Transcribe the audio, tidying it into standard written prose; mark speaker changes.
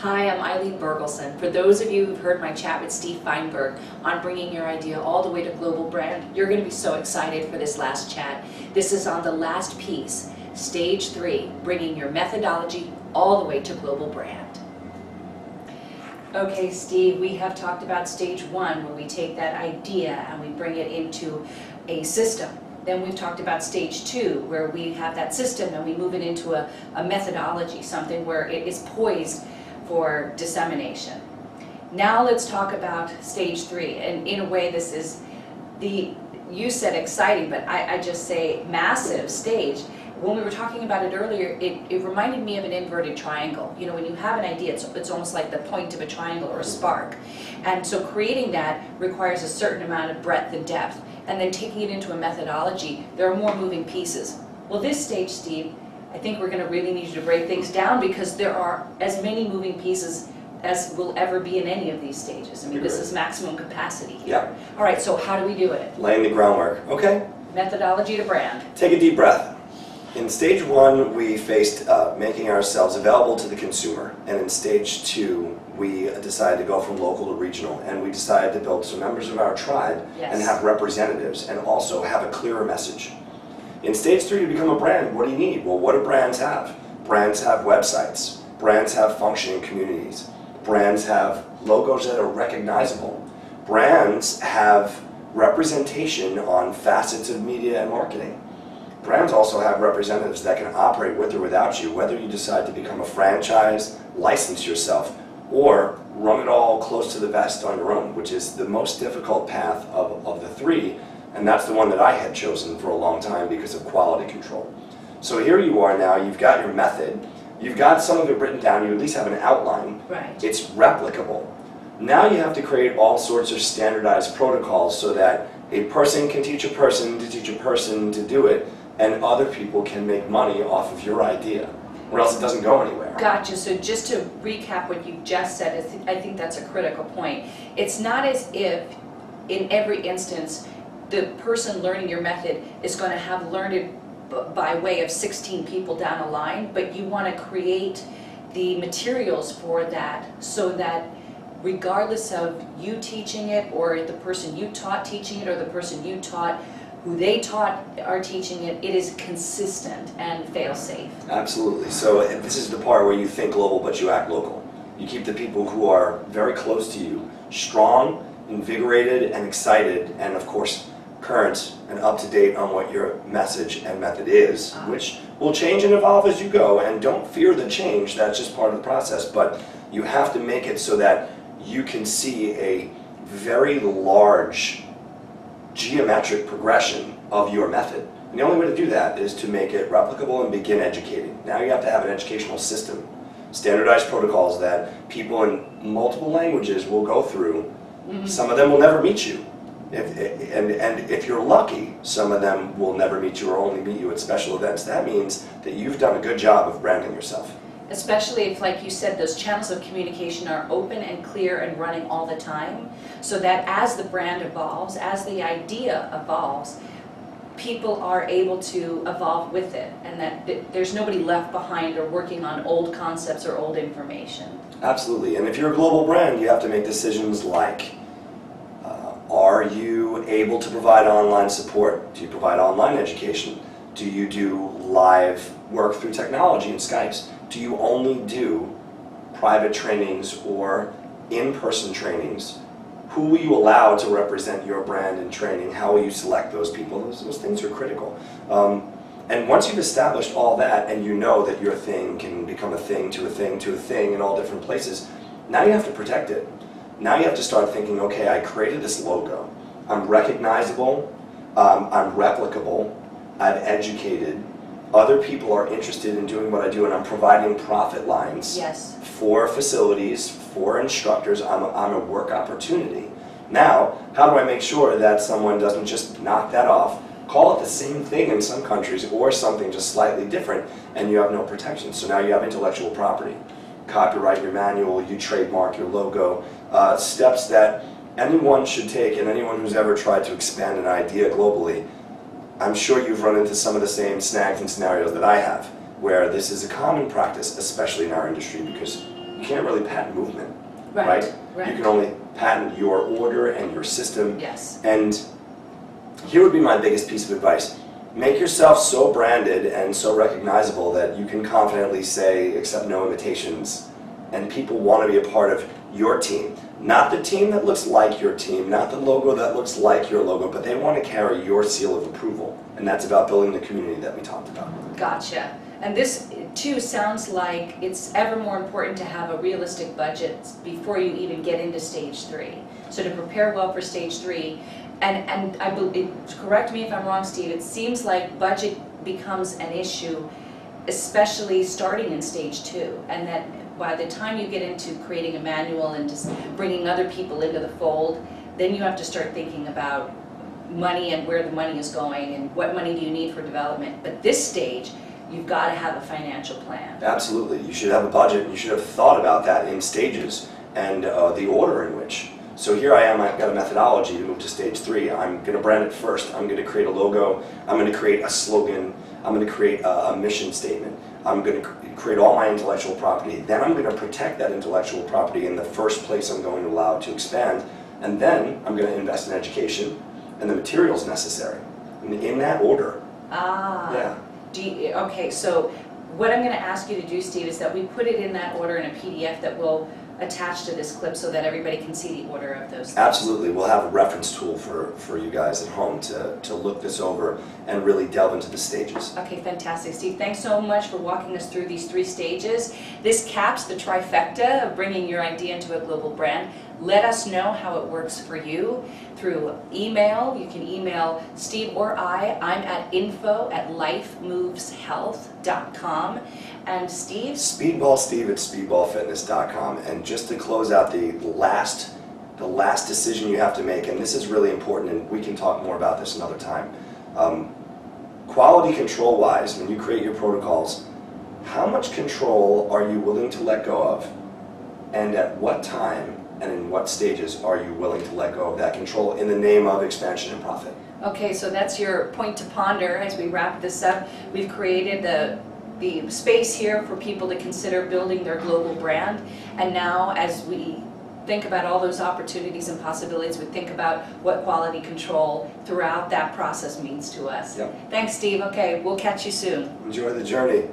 Speaker 1: Hi, I'm Eileen Bergelson. For those of you who've heard my chat with Steve Feinberg on bringing your idea all the way to global brand, you're going to be so excited for this last chat. This is on the last piece, Stage 3, bringing your methodology all the way to global brand. Okay, Steve, we have talked about Stage 1, where we take that idea and we bring it into a system. Then we've talked about Stage 2, where we have that system and we move it into a methodology, something where it is poised for dissemination. Now let's talk about Stage 3, and in a way this is you said exciting, but I just say massive stage. When we were talking about it earlier, it reminded me of an inverted triangle. You know, when you have an idea, it's almost like the point of a triangle or a spark. And so creating that requires a certain amount of breadth and depth. And then taking it into a methodology, there are more moving pieces. Well, this stage, Steve, I think we're going to really need you to break things down, because there are as many moving pieces as will ever be in any of these stages. I mean, this is maximum capacity here.
Speaker 2: Yeah.
Speaker 1: All right, so how do we do it?
Speaker 2: Laying the groundwork. Okay.
Speaker 1: Methodology to brand.
Speaker 2: Take a deep breath. In Stage 1, we faced making ourselves available to the consumer. And in Stage 2, we decided to go from local to regional. And we decided to build some members of our tribe and have representatives and also have a clearer message. In Stage 3, to become a brand, what do you need? Well, what do brands have? Brands have websites. Brands have functioning communities. Brands have logos that are recognizable. Brands have representation on facets of media and marketing. Brands also have representatives that can operate with or without you, whether you decide to become a franchise, license yourself, or run it all close to the vest on your own, which is the most difficult path of the three. And that's the one that I had chosen for a long time because of quality control. So here you are now, you've got your method, you've got some of it written down, you at least have an outline.
Speaker 1: Right.
Speaker 2: It's replicable. Now you have to create all sorts of standardized protocols so that a person can teach a person to teach a person to do it, and other people can make money off of your idea, or else it doesn't go anywhere.
Speaker 1: Gotcha. So just to recap what you just said, I think that's a critical point. It's not as if in every instance the person learning your method is going to have learned it by way of 16 people down the line, but you want to create the materials for that so that regardless of you teaching it or the person you taught teaching it or the person you taught who they taught are teaching it, it is consistent and fail-safe.
Speaker 2: Absolutely. So this is the part where you think global but you act local. You keep the people who are very close to you strong, invigorated, and excited, and of course current and up to date on what your message and method is, which will change and evolve as you go, and don't fear the change, that's just part of the process, but you have to make it so that you can see a very large geometric progression of your method. And the only way to do that is to make it replicable and begin educating. Now you have to have an educational system, standardized protocols that people in multiple languages will go through. Mm-hmm. Some of them will never meet you. And if you're lucky, some of them will never meet you or only meet you at special events. That means that you've done a good job of branding yourself.
Speaker 1: Especially if, like you said, those channels of communication are open and clear and running all the time, so that as the brand evolves, as the idea evolves, people are able to evolve with it, and that there's nobody left behind or working on old concepts or old information.
Speaker 2: Absolutely. And if you're a global brand, you have to make decisions like, are you able to provide online support? Do you provide online education? Do you do live work through technology and Skypes? Do you only do private trainings or in-person trainings? Who will you allow to represent your brand in training? How will you select those people? Those things are critical. And once you've established all that and you know that your thing can become a thing to a thing to a thing in all different places, now you have to protect it. Now you have to start thinking, okay, I created this logo. I'm recognizable, I'm replicable, I've educated, other people are interested in doing what I do, and I'm providing profit lines for facilities, for instructors. I'm a work opportunity. Now, how do I make sure that someone doesn't just knock that off, call it the same thing in some countries or something just slightly different, and you have no protection? So now you have intellectual property. Copyright your manual, you trademark your logo, steps that anyone should take, and anyone who's ever tried to expand an idea globally, I'm sure you've run into some of the same snags and scenarios that I have, where this is a common practice, especially in our industry, because you can't really patent movement, right? You can only patent your order and your system.
Speaker 1: Yes.
Speaker 2: And here would be my biggest piece of advice. Make yourself so branded and so recognizable that you can confidently say, accept no imitations, and people want to be a part of your team. Not the team that looks like your team, not the logo that looks like your logo, but they want to carry your seal of approval. And that's about building the community that we talked about.
Speaker 1: Gotcha. And this, too, sounds like it's ever more important to have a realistic budget before you even get into stage 3. So to prepare well for stage 3, and I believe, correct me if I'm wrong, Steve, it seems like budget becomes an issue, especially starting in stage 2, and that by the time you get into creating a manual and just bringing other people into the fold, then you have to start thinking about money and where the money is going and what money do you need for development. But this stage, you've got to have a financial plan.
Speaker 2: Absolutely. You should have a budget, and you should have thought about that in stages and the order in which. So here I am, I've got a methodology to move to stage 3. I'm going to brand it first. I'm going to create a logo. I'm going to create a slogan. I'm going to create a mission statement. I'm going to create all my intellectual property. Then I'm going to protect that intellectual property in the first place I'm going to allow it to expand. And then I'm going to invest in education and the materials necessary. In that order.
Speaker 1: Ah.
Speaker 2: Yeah.
Speaker 1: Okay, so what I'm going to ask you to do, Steve, is that we put it in that order in a PDF that we'll attach to this clip so that everybody can see the order of those things.
Speaker 2: Absolutely. We'll have a reference tool for you guys at home to look this over and really delve into the stages.
Speaker 1: Okay, fantastic. Steve, thanks so much for walking us through these 3 stages. This caps the trifecta of bringing your idea into a global brand. Let us know how it works for you through email. You can email Steve or I. I'm at info@lifemoveshealth.com. And Steve?
Speaker 2: Steve at speedballfitness.com. And just to close out the last decision you have to make, and this is really important, and we can talk more about this another time. Quality control wise, when you create your protocols, how much control are you willing to let go of? And at what time and in what stages are you willing to let go of that control in the name of expansion and profit?
Speaker 1: Okay, so that's your point to ponder as we wrap this up. We've created the space here for people to consider building their global brand. And now as we think about all those opportunities and possibilities, we think about what quality control throughout that process means to us.
Speaker 2: Yep.
Speaker 1: Thanks, Steve. Okay, we'll catch you soon.
Speaker 2: Enjoy the journey.